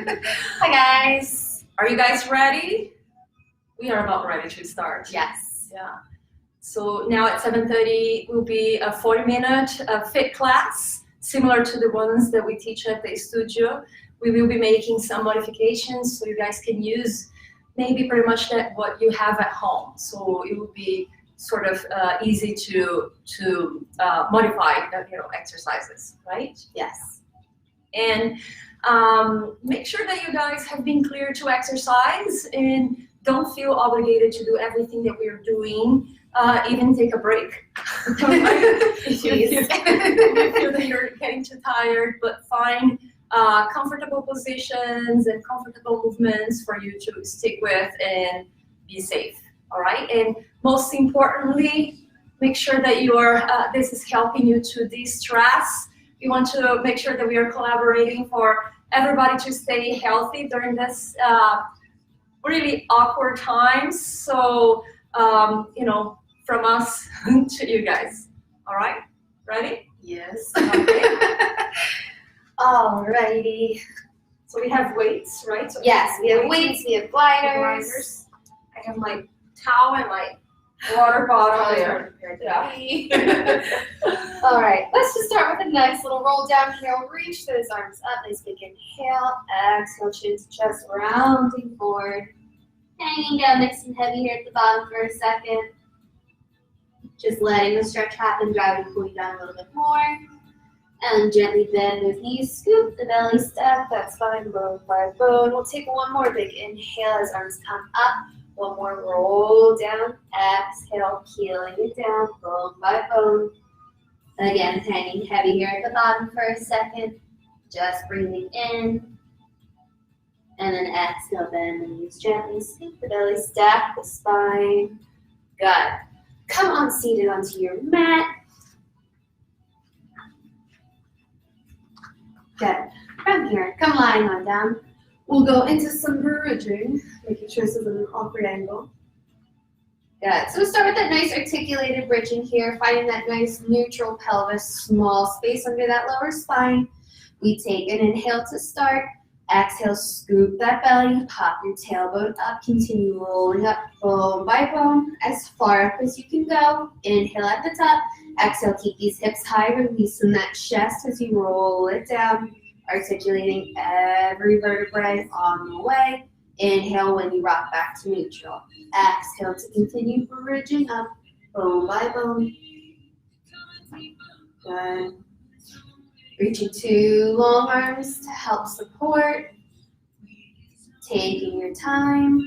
Hi guys. Are you guys ready? We are about ready to start. Yes. Yeah. So now at 7:30 will be a 40-minute fit class, similar to the ones that we teach at the studio. We will be making some modifications so you guys can use maybe pretty much what you have at home. So it will be sort of easy to modify exercises, right? Yes. And make sure that you guys have been clear to exercise and don't feel obligated to do everything that we're doing. Even take a break if you feel that you're getting too tired, but find comfortable positions and comfortable movements for you to stick with and be safe. All right, and most importantly, make sure that this is helping you to de-stress. We want to make sure that we are collaborating for everybody to stay healthy during this really awkward times. So, from us to you guys. All right, ready? Yes. Okay. Alrighty. So we have weights, right? So Yes, we have weights, we have gliders. I have my towel and my water bottle there. Yeah. Alright, let's just start with a nice little roll down here. Reach those arms up. Nice big inhale. Exhale, chin to chest, rounding forward. Hanging down nice and heavy here at the bottom for a second. Just letting the stretch happen, driving, pulling down a little bit more. And gently bend those knees, scoop the belly, step that spine bone by bone. We'll take one more big inhale as arms come up. One more roll down. Exhale, peeling it down, bone by bone. Again, hanging heavy here at the bottom for a second. Just breathing in. And then exhale, bend the knees gently, scoop the belly, stack the spine. Good. Come on, seated onto your mat. Good. From here, come lying on down. We'll go into some bridging, making sure this is an awkward angle. Good. So we'll start with that nice articulated bridging here, finding that nice neutral pelvis, small space under that lower spine. We take an inhale to start. Exhale, scoop that belly, pop your tailbone up, continue rolling up bone by bone as far up as you can go. Inhale at the top. Exhale, keep these hips high, releasing that chest as you roll it down, articulating every vertebrae on the way. Inhale when you rock back to neutral. Exhale to continue bridging up, bone by bone. Good. Reaching two long arms to help support. Taking your time.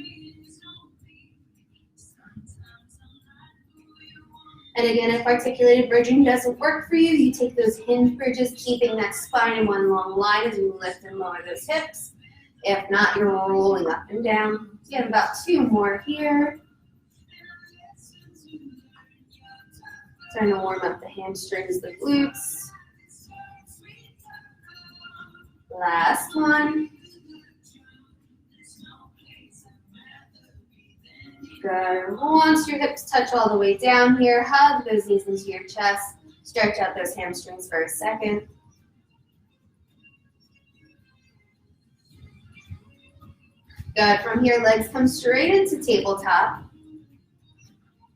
And again, if articulated bridging doesn't work for you, you take those hinge bridges, keeping that spine in one long line as you lift and lower those hips. If not, you're rolling up and down. You have about two more here. Trying to warm up the hamstrings, the glutes. Last one. Good. Once your hips touch all the way down here, hug those knees into your chest. Stretch out those hamstrings for a second. Good. From here, legs come straight into tabletop.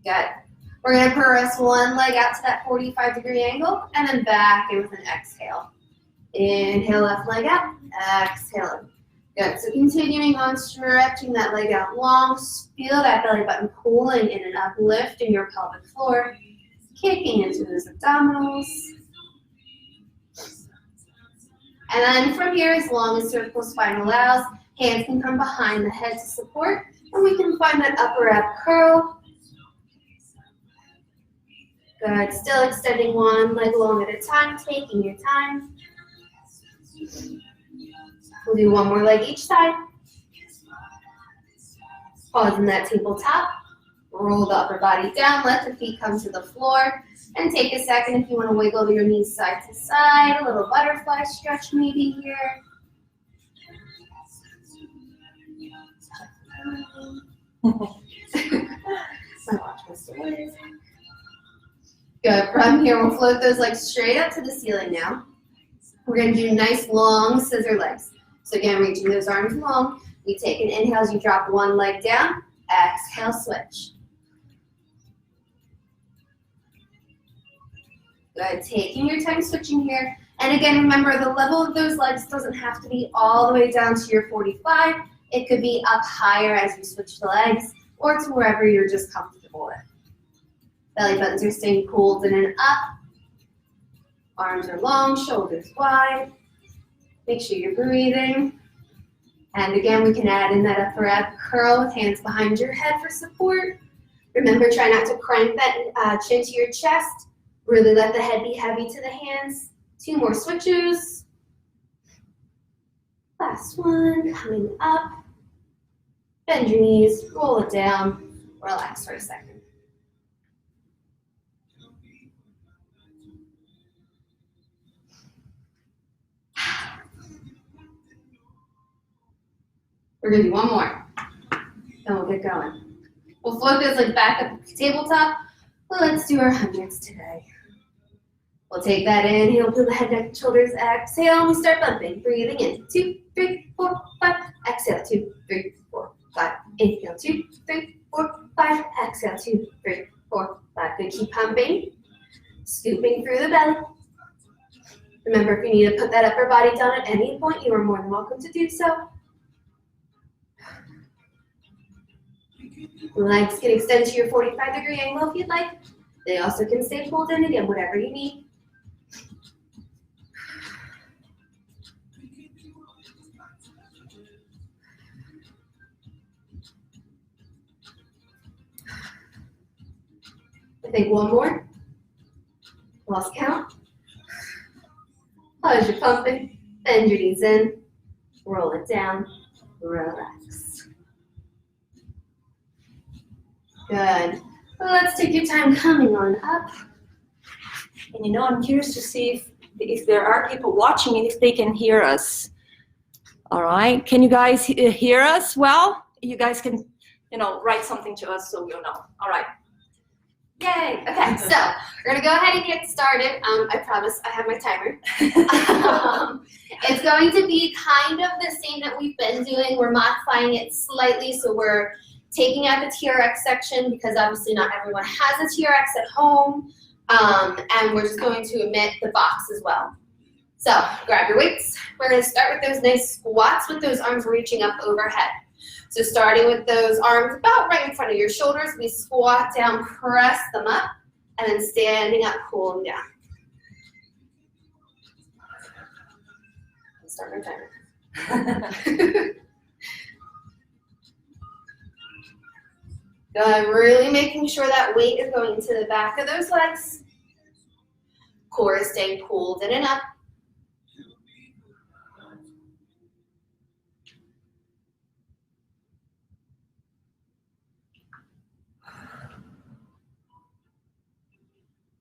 Good. We're going to press one leg out to that 45-degree angle and then back in with an exhale. Inhale, left leg out. Exhale. Good. So continuing on, stretching that leg out long. Feel that belly button pulling in and up, lifting your pelvic floor. Kicking into those abdominals. And then from here, as long as cervical spine allows, hands can come behind the head to support. And we can find that upper ab curl. Good. Still extending one leg long at a time, taking your time. We'll do one more leg each side. Pause in that tabletop. Roll the upper body down. Let the feet come to the floor. And take a second if you want to wiggle your knees side to side. A little butterfly stretch maybe here. Good. From here, we'll float those legs straight up to the ceiling now. We're going to do nice long scissor legs. So again, reaching those arms long. We take an inhale as you drop one leg down. Exhale, switch. Good, taking your time switching here. And again, remember the level of those legs doesn't have to be all the way down to your 45. It could be up higher as you switch the legs or to wherever you're just comfortable with. Belly buttons are staying pulled in and up. Arms are long, shoulders wide. Make sure you're breathing. And again, we can add in that upper ab curl with hands behind your head for support. Remember, try not to crank that chin to your chest. Really let the head be heavy to the hands. 2 more switches. Last one, coming up. Bend your knees, roll it down, relax for a second. We're gonna do one more, then we'll get going. We'll float this like back up to the tabletop. Well, let's do our hundreds today. We'll take that inhale, feel the head, neck, shoulders, exhale, we start bumping. Breathing in, 2, 3, 4, 5, exhale, 2, 3, 4, 5. Inhale, 2, 3, 4, 5, exhale, 2, 3, 4, 5. Good, keep pumping, scooping through the belly. Remember, if you need to put that upper body down at any point, you are more than welcome to do so. Legs can extend to your 45-degree angle if you'd like. They also can stay pulled in, again, whatever you need. I think one more. Lost count. As you're pumping, bend your knees in, roll it down, relax. Good. Let's take your time coming on up. And you know, I'm curious to see if there are people watching and if they can hear us. All right, can you guys hear us well? You guys can, write something to us so we'll know. All right. Yay! Okay, so we're gonna go ahead and get started. I promise I have my timer. It's going to be kind of the same that we've been doing. We're modifying it slightly, so we're taking out the TRX section because obviously not everyone has a TRX at home, and we're just going to omit the box as well. So grab your weights. We're gonna start with those nice squats with those arms reaching up overhead. So starting with those arms about right in front of your shoulders, we squat down, press them up, and then standing up, pull them down. Start my timer. Good, really making sure that weight is going into the back of those legs. Core is staying pulled in and up.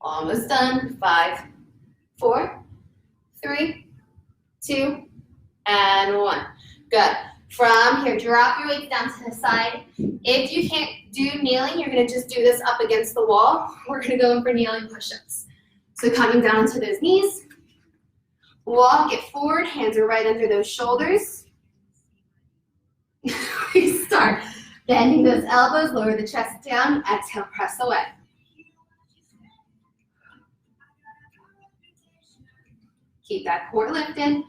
Almost done. 5, 4, 3, 2, and 1. Good. From here, drop your weight down to the side. If you can't do kneeling, you're going to just do this up against the wall. We're going to go in for kneeling push-ups. So coming down to those knees. Walk it forward. Hands are right under those shoulders. We start bending those elbows, lower the chest down. Exhale, press away. Keep that core lifted.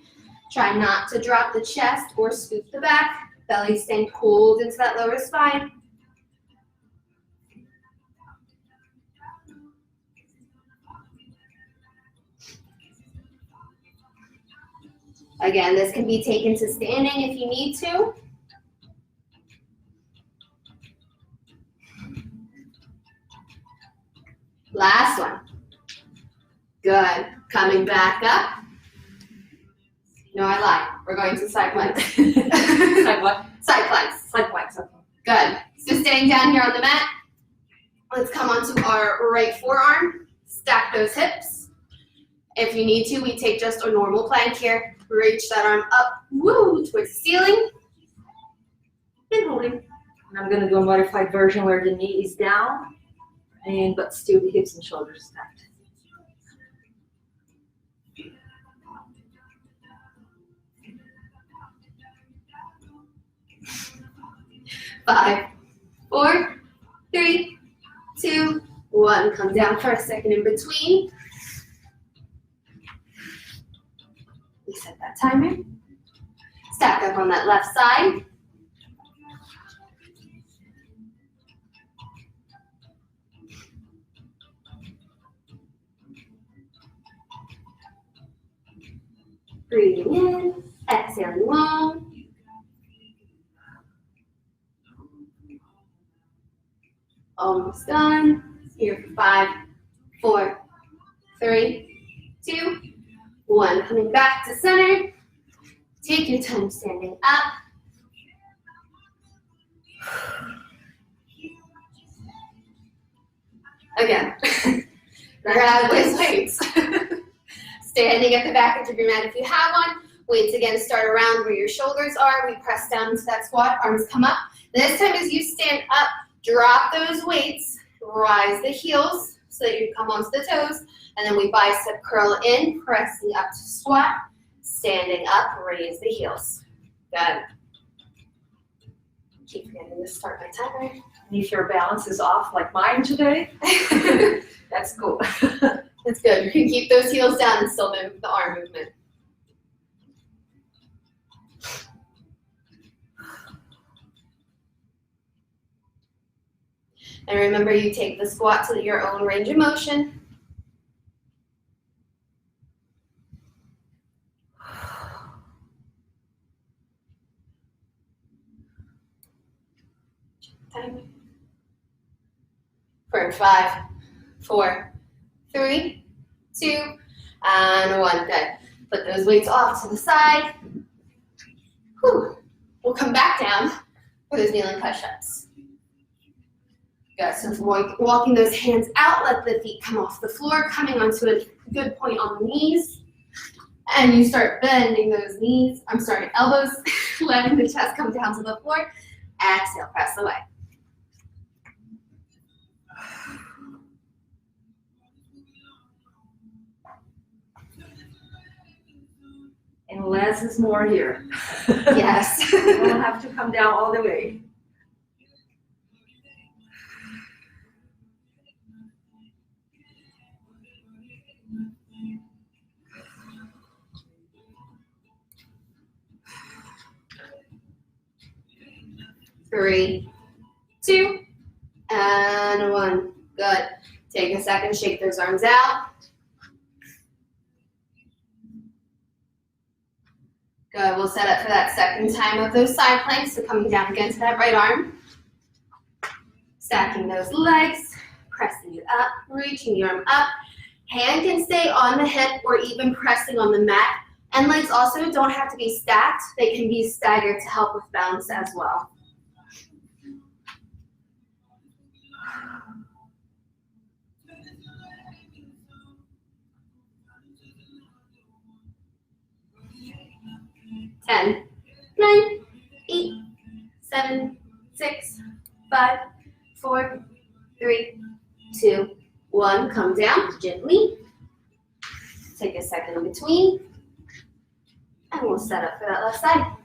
Try not to drop the chest or scoop the back. Belly staying pulled into that lower spine. Again, this can be taken to standing if you need to. Last one. Good. Coming back up. No, I lied. We're going to side planks. Side what? Side planks. Side planks, okay. Good. So staying down here on the mat. Let's come onto our right forearm. Stack those hips. If you need to, we take just a normal plank here. Reach that arm up, woo, towards the ceiling. And holding. And I'm going to do a modified version where the knee is down, but still the hips and shoulders stacked. 5, 4, 3, 2, 1. Come down for a second in between. Reset that timer. Stack up on that left side. Breathing in, exhaling long. Almost done. Here for 5, 4, 3, 2, 1. Coming back to center. Take your time standing up. Again, grab those weights. Standing at the back of your mat if you have one. Weights again start around where your shoulders are. We press down into that squat, arms come up. This time as you stand up, drop those weights, rise the heels so that you come onto the toes, and then we bicep curl in, pressing up to squat, standing up, raise the heels. Good. Keep forgetting to start my timer. And if your balance is off like mine today, that's cool. That's good. You can keep those heels down and still move the arm movement. And remember, you take the squat to your own range of motion. Time. For 5, 4, 3, 2, and 1. Good. Put those weights off to the side. Whew. We'll come back down for those kneeling push-ups. Good. So walking those hands out, let the feet come off the floor, coming onto a good point on the knees. And you start bending those knees, elbows, letting the chest come down to the floor. Exhale, press away. And less is more here. Yes. You don't have to come down all the way. Three, 2, and 1. Good. Take a second, shake those arms out. Good. We'll set up for that second time of those side planks. So coming down again to that right arm. Stacking those legs, pressing it up, reaching your arm up. Hand can stay on the hip or even pressing on the mat. And legs also don't have to be stacked. They can be staggered to help with balance as well. Ten, 9, 8, 7, 6, 5, 4, 3, 2, 1. Come down gently. Take a second in between. And we'll set up for that left side.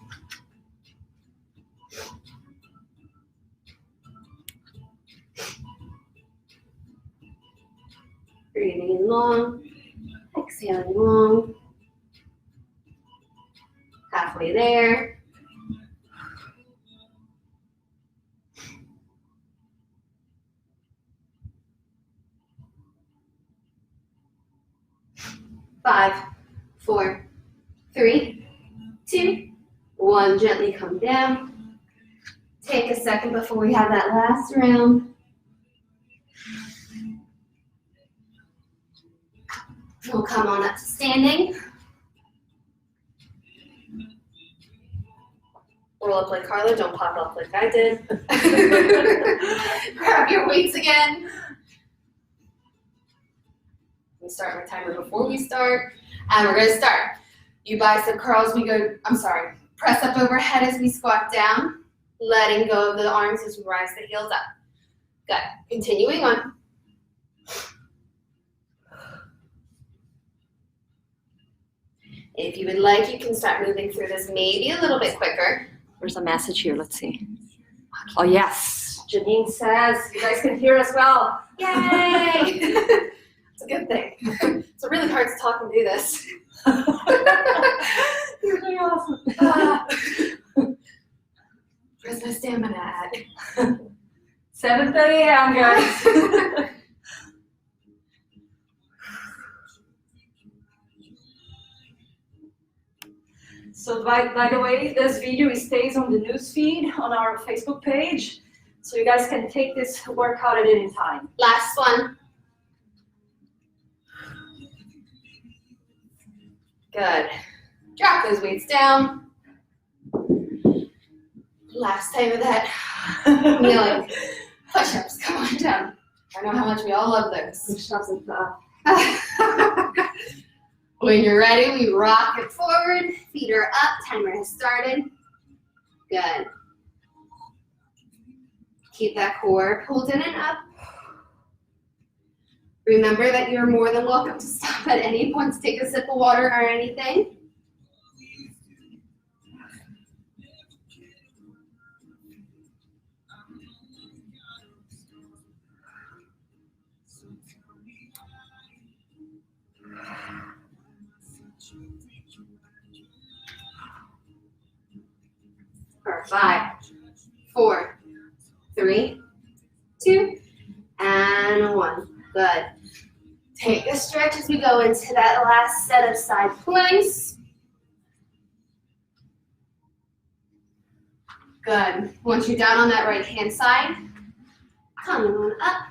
Breathing in long, exhaling long. Halfway there. Five, 4, 3, 2, 1. Gently come down. Take a second before we have that last round. We'll come on up to standing. Roll up like Carla, don't pop up like I did. Grab your weights again. We start my timer before we start. And we're gonna start. You bicep curls, press up overhead as we squat down, letting go of the arms as we rise the heels up. Good, continuing on. If you would like, you can start moving through this maybe a little bit quicker. There's a message here, let's see. Oh yes, Janine says you guys can hear as well. Yay! It's a good thing. It's really hard to talk and do this. You're really awesome. Where's my stamina at? 7:30 a.m. guys. So by the way, this video stays on the news feed on our Facebook page, so you guys can take this workout at any time. Last one. Good. Drop those weights down. Last time of that kneeling push-ups. Come on down. I know how much we all love those. Push-ups and stuff. When you're ready, we rock it forward. Feet are up. Timer has started. Good. Keep that core pulled in and up. Remember that you're more than welcome to stop at any point to take a sip of water or anything. For 5, 4, 3, 2, and 1. Good. Take a stretch as we go into that last set of side planks. Good. Once you're down on that right hand side, coming on up.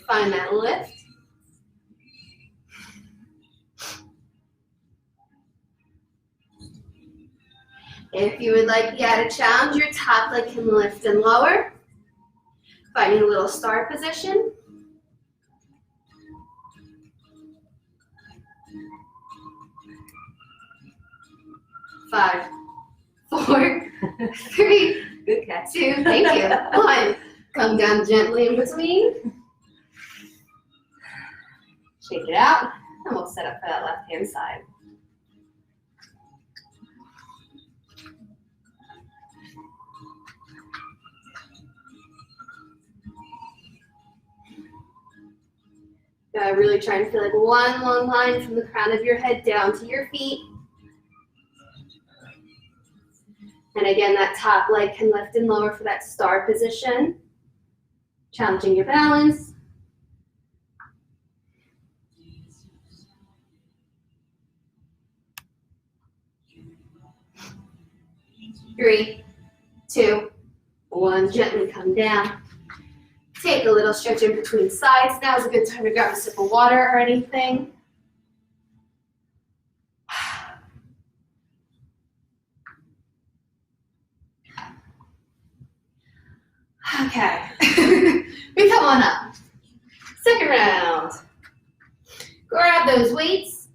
Find that lift. If you would like the added challenge, your top leg can lift and lower. Finding a little star position. 5, 4, 3, Good catch. 2, thank you, 1. Come down gently in between. Shake it out, and we'll set up for that left hand side. Really trying to feel like one long line from the crown of your head down to your feet. And again, that top leg can lift and lower for that star position. Challenging your balance. Three, 2, 1. Gently come down. Take a little stretch in between sides. Now is a good time to grab a sip of water or anything. Okay. We come on up. Second round. Grab those weights.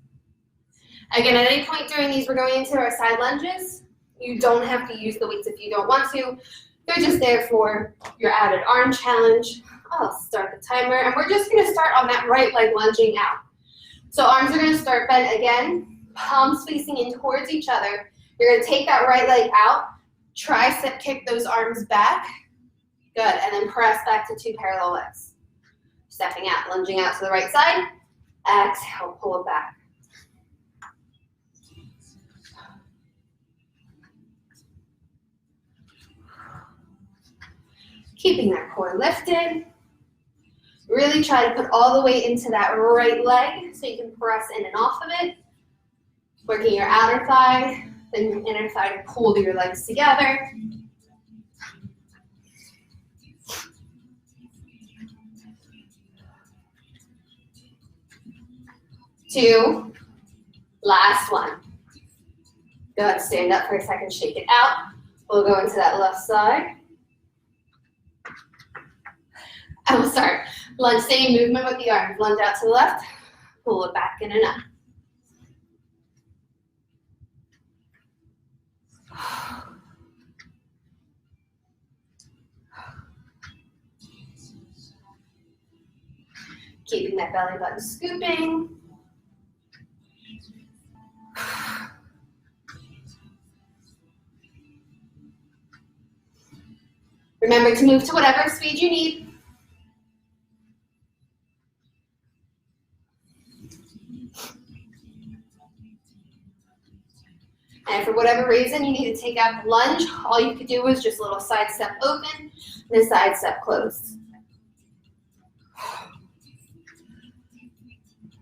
Again, at any point during these, we're going into our side lunges. You don't have to use the weights if you don't want to. They're just there for your added arm challenge. I'll start the timer, and we're just going to start on that right leg lunging out. So arms are going to start bent again, palms facing in towards each other. You're going to take that right leg out, tricep kick those arms back. Good, and then press back to 2 parallel legs. Stepping out, lunging out to the right side. Exhale, pull it back. Keeping that core lifted. Really try to put all the weight into that right leg so you can press in and off of it. Working your outer thigh, then your inner thigh to pull your legs together. 2, last one. Good, stand up for a second, shake it out. We'll go into that left side. And we'll start lunge, same movement with the arms. Lunge out to the left, pull it back in and up. Keeping that belly button scooping. Remember to move to whatever speed you need. And for whatever reason you need to take out the lunge, all you could do was just a little side step open and a side step closed.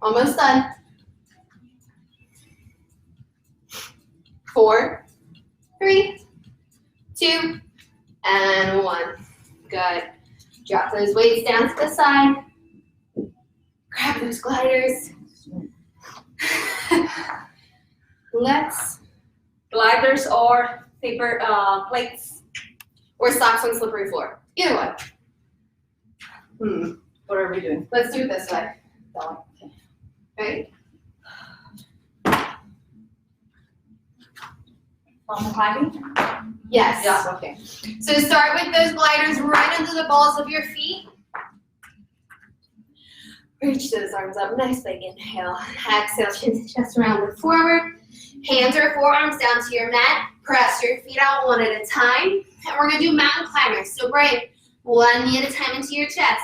Almost done. 4, 3, 2, and 1. Good. Drop those weights down to the side. Grab those gliders. Gliders or paper plates. Or socks on slippery floor. Either one. What are we doing? Let's do it this way. Right? Climbing? Yes. Yeah, okay. So start with those gliders right under the balls of your feet. Reach those arms up. Nice big inhale. Exhale, chin to chest around, look forward. Hands or forearms down to your mat. Press your feet out one at a time. And we're going to do mountain climbers. So bring one knee at a time into your chest.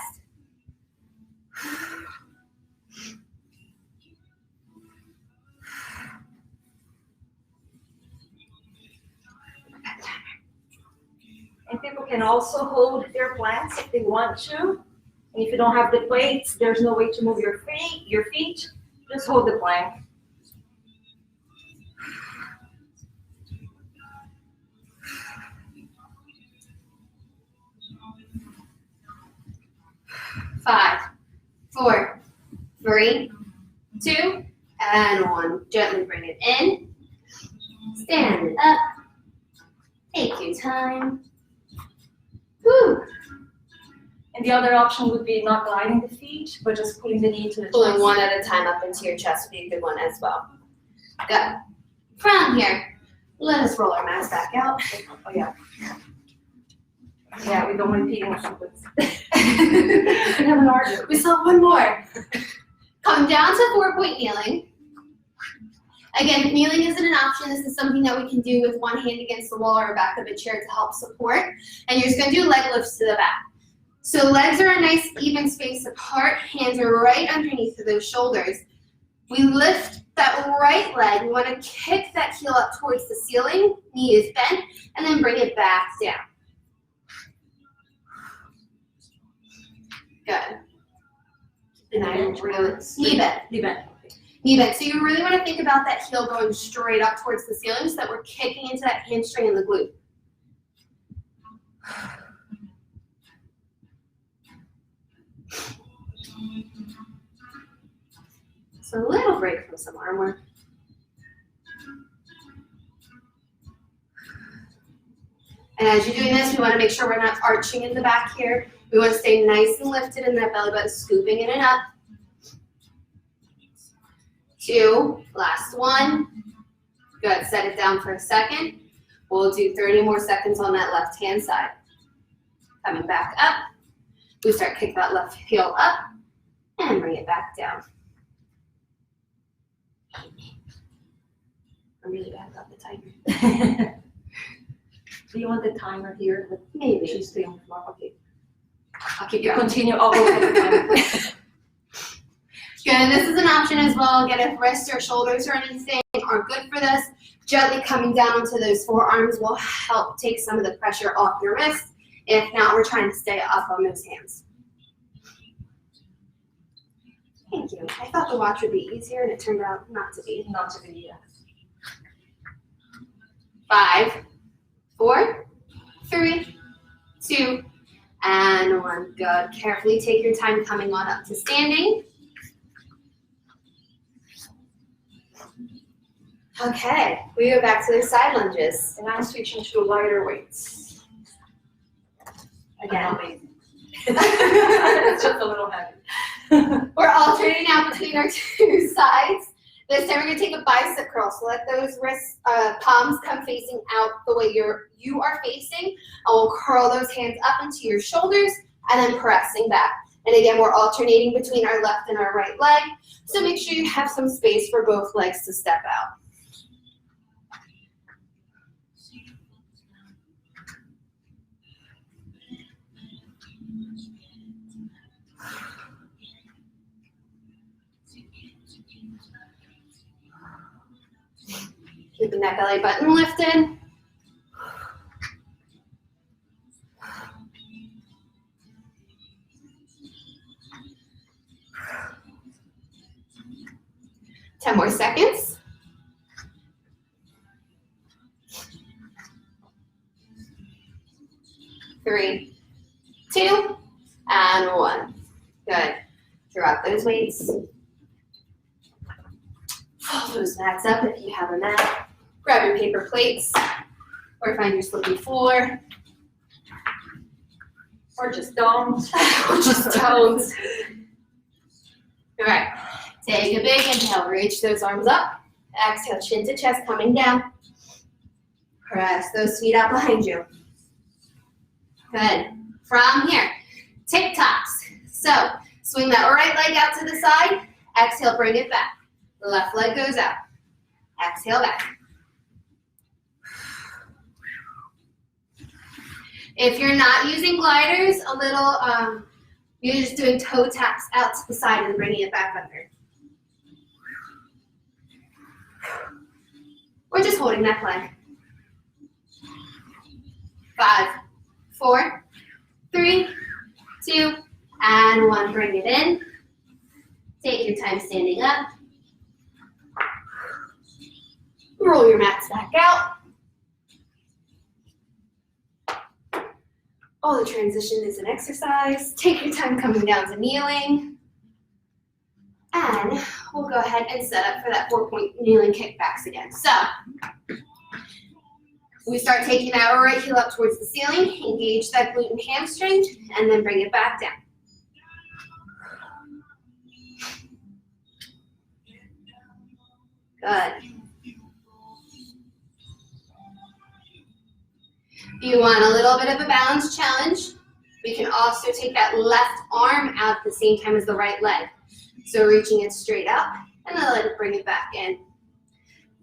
And people can also hold their planks if they want to. And if you don't have the plates, there's no way to move your feet. Just hold the plank. Five, 4, 3, 2, and 1. Gently bring it in. Stand it up. Take your time. Woo. And the other option would be not gliding the feet, but just pulling the knee to the Pulling chest. one at a time up into your chest would be a good one as well. Good. From here, let us roll our mats back out. Oh, yeah. Yeah, we don't want repeating sequence. We have an argument. We still have one more. Come down to 4-point kneeling. Again, if kneeling isn't an option, this is something that we can do with one hand against the wall or back of a chair to help support. And you're just going to do leg lifts to the back. So legs are a nice even space apart. Hands are right underneath of those shoulders. We lift that right leg. We want to kick that heel up towards the ceiling. Knee is bent. And then bring it back down. Good. And I really knee bend. Knee bend. Knee bend. So you really want to think about that heel going straight up towards the ceiling so that we're kicking into that hamstring and the glute. So a little break from some arm work. And as you're doing this, we want to make sure we're not arching in the back here. We want to stay nice and lifted in that belly button, scooping in and up. 2, last 1. Good, set it down for a second. We'll do 30 more seconds on that left hand side. Coming back up. We start kick that left heel up and bring it back down. I'm really bad about the timer. Do you want the timer here? Maybe. She's stay on the floor. Okay. I'll keep You going. continue. I'll go with the timer. Good, and this is an option as well. Again, if wrists or shoulders or anything are good for this, gently coming down onto those forearms will help take some of the pressure off your wrists. If not, we're trying to stay up on those hands. Thank you. I thought the watch would be easier, and it turned out not to be. Not to be, yeah. 5, 4, 3, 2, and 1. Good. Carefully take your time coming on up to standing. Okay, we go back to the side lunges. And I'm switching to lighter weights. Again. Amazing. It's just a little heavy. We're alternating now between our two sides. This time we're going to take a bicep curl. So let those wrist palms come facing out the way you are facing. And we'll curl those hands up into your shoulders and then pressing back. And again, we're alternating between our left and our right leg. So make sure you have some space for both legs to step out. Keeping that belly button lifted. Ten more seconds. 3, 2, and 1. Good. Drop those weights. Fold those mats up if you have a mat. Grab your paper plates, or find your slippy floor. Or just don't. Or just don't. All right. Take a big inhale. Reach those arms up. Exhale, chin to chest, coming down. Press those feet out behind you. Good. From here, TikToks. So, swing that right leg out to the side. Exhale, bring it back. The left leg goes out. Exhale back. If you're not using gliders, you're just doing toe taps out to the side and bringing it back under. Or just holding that plank. 5, 4, 3, 2, and 1. Bring it in. Take your time standing up. Roll your mats back out. Oh, the transition is an exercise. Take your time coming down to kneeling. And we'll go ahead and set up for that 4-point kneeling kickbacks again. So, we start taking that right heel up towards the ceiling, engage that glute and hamstring, and then bring it back down. Good. If you want a little bit of a balance challenge, we can also take that left arm out at the same time as the right leg. So reaching it straight up, and then let it bring it back in.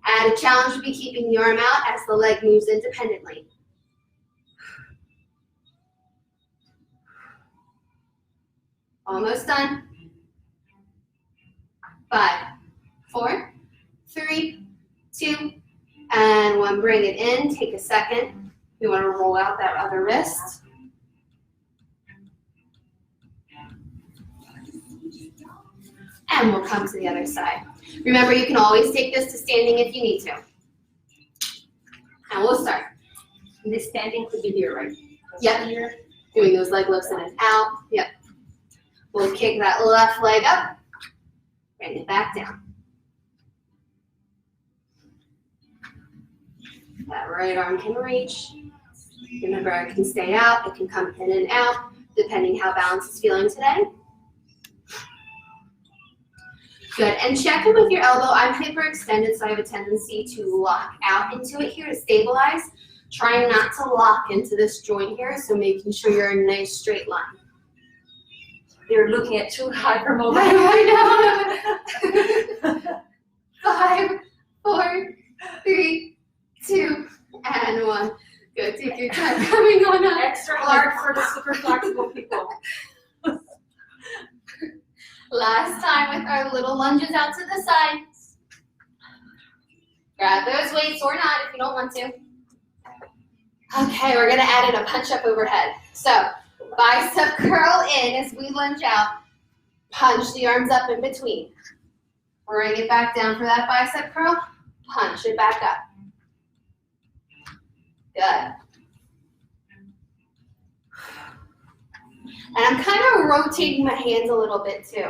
And a challenge would be keeping the arm out as the leg moves independently. Almost done. 5, 4, 3, 2, and 1. Bring it in. Take a second. You want to roll out that other wrist. And we'll come to the other side. Remember, you can always take this to standing if you need to. And we'll start. This standing could be here, right? Yep. Here. Doing those leg lifts in and out. Yep. We'll kick that left leg up. Bring it back down. That right arm can reach. Remember, it can stay out. It can come in and out, depending how balance is feeling today. Good, and check in with your elbow. I'm hyperextended, so I have a tendency to lock out into it here to stabilize. Trying not to lock into this joint here, so making sure you're in a nice straight line. You're looking at two hypermobile. I know. 5, 4, 3, 2, and 1. Good, take your time coming on up. Extra hard for the super flexible people. Last time with our little lunges out to the side. Grab those weights or not if you don't want to. Okay, we're gonna add in a punch up overhead. So, bicep curl in as we lunge out. Punch the arms up in between. Bring it back down for that bicep curl. Punch it back up. Good. And I'm kind of rotating my hands a little bit too.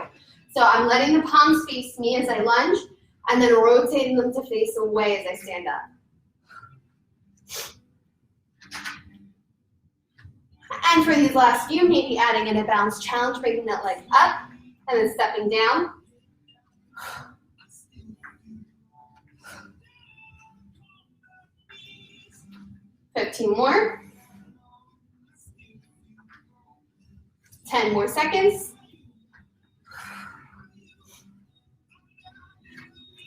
So I'm letting the palms face me as I lunge, and then rotating them to face away as I stand up. And for these last few, maybe adding in a balance challenge, bringing that leg up, and then stepping down. $15 more. 10 more seconds.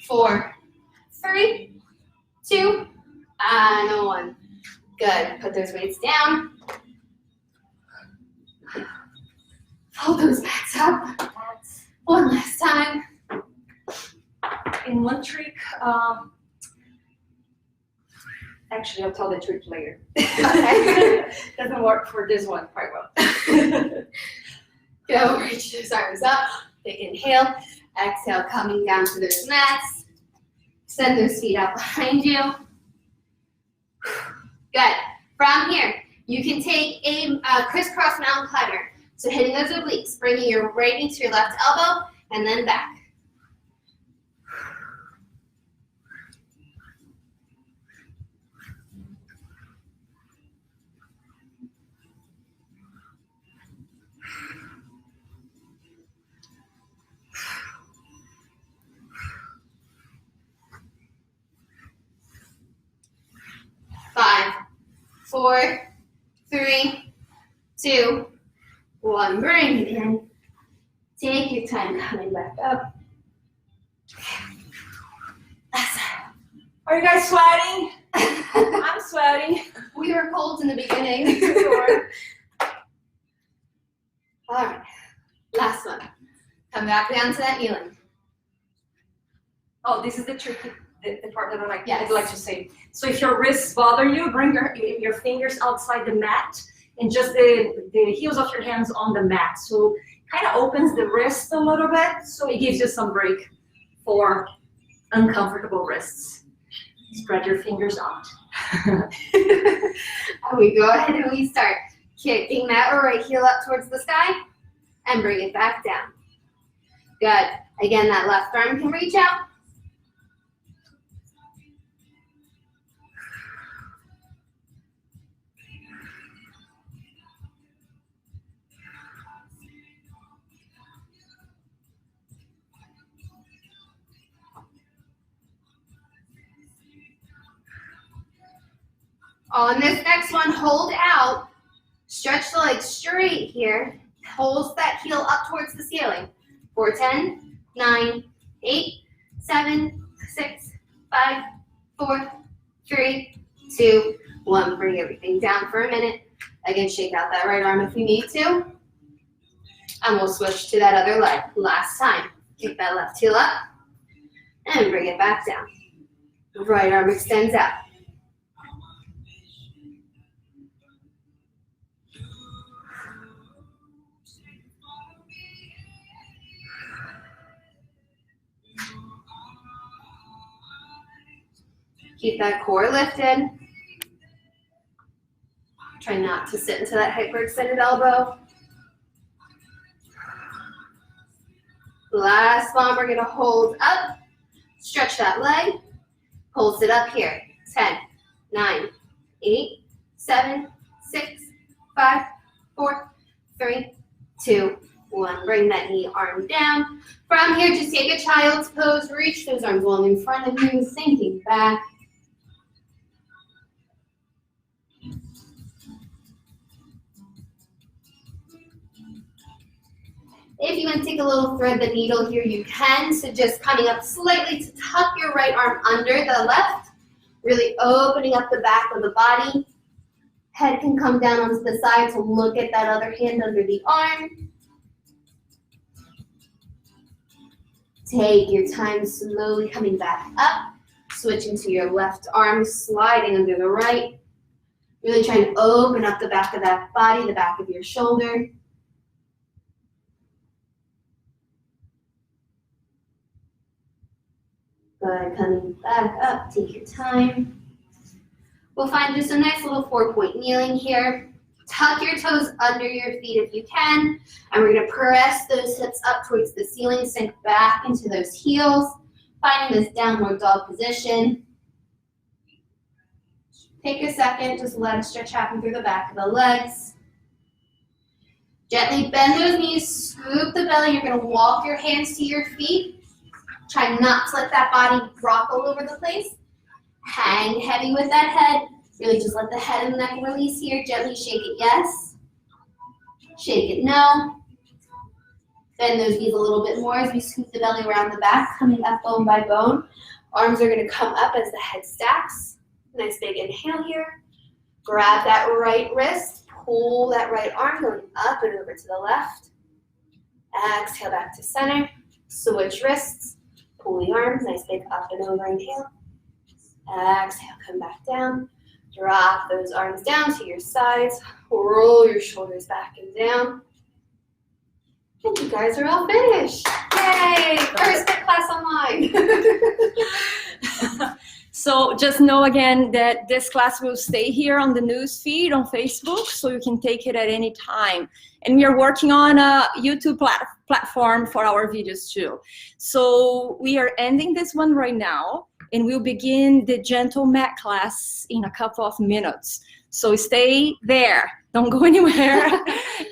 4, 3, 2, and 1. Good. Put those weights down. Fold those mats up. One last time. In one trick, Actually, I'll tell the trick later. Okay. Doesn't work for this one quite well. Go, reach those arms up. Big inhale. Exhale, coming down to those mats. Send those feet out behind you. Good. From here, you can take a crisscross mountain climber. So hitting those obliques, bringing your right knee to your left elbow, and then back. Five, 4, 3, 2, 1. Bring it in. Take your time coming back up. Are you guys sweating? I'm sweating. We were cold in the beginning. Sure. All right, last one. Come back down to that kneeling. Oh, this is the tricky the part that Yes. I'd like to say. So if your wrists bother you, bring your fingers outside the mat and just the heels of your hands on the mat. So kind of opens the wrist a little bit, so it gives you some break for uncomfortable wrists. Spread your fingers out. We go ahead and we start kicking that right heel up towards the sky and bring it back down. Good. Again, that left arm can reach out. On this next one, hold out, stretch the legs straight here, holds that heel up towards the ceiling. 4, 10, 9, 8, 7, 6, 5, 4, 3, 2, 1. Bring everything down for a minute. Again, shake out that right arm if we need to. And we'll switch to that other leg. Last time. Kick that left heel up and bring it back down. Right arm extends out. Keep that core lifted. Try not to sit into that hyperextended elbow. Last one, we're gonna hold up, stretch that leg, pulse it up here. 10, 9, 8, 7, 6, 5, 4, 3, 2, 1. Bring that knee arm down. From here, just take a child's pose, reach those arms long in front of you, sinking back. If you want to take a little thread the needle here, you can. So just coming up slightly to tuck your right arm under the left, really opening up the back of the body. Head can come down onto the side to look at that other hand under the arm. Take your time slowly coming back up, switching to your left arm, sliding under the right. Really trying to open up the back of that body, the back of your shoulder. Good, coming back up, take your time. We'll find just a nice little 4-point kneeling here. Tuck your toes under your feet if you can. And we're gonna press those hips up towards the ceiling, sink back into those heels, finding this downward dog position. Take a second, just let a stretch happen through the back of the legs. Gently bend those knees, scoop the belly. You're gonna walk your hands to your feet. Try not to let that body rock all over the place. Hang heavy with that head. Really just let the head and the neck release here. Gently shake it yes. Shake it no. Bend those knees a little bit more as we scoop the belly around the back, coming up bone by bone. Arms are gonna come up as the head stacks. Nice big inhale here. Grab that right wrist. Pull that right arm going up and over to the left. Exhale back to center. Switch wrists. Pull the arms, nice big up and over inhale. Exhale, come back down. Drop those arms down to your sides. Roll your shoulders back and down. And you guys are all finished. Yay! First fit class online. So just know again that this class will stay here on the news feed on Facebook, so you can take it at any time. And we are working on a YouTube platform for our videos too. So we are ending this one right now, and we'll begin the gentle mat class in a couple of minutes. So stay there, don't go anywhere,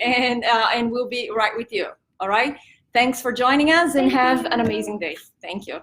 and we'll be right with you. All right? Thanks for joining us, and have an amazing day. Thank you.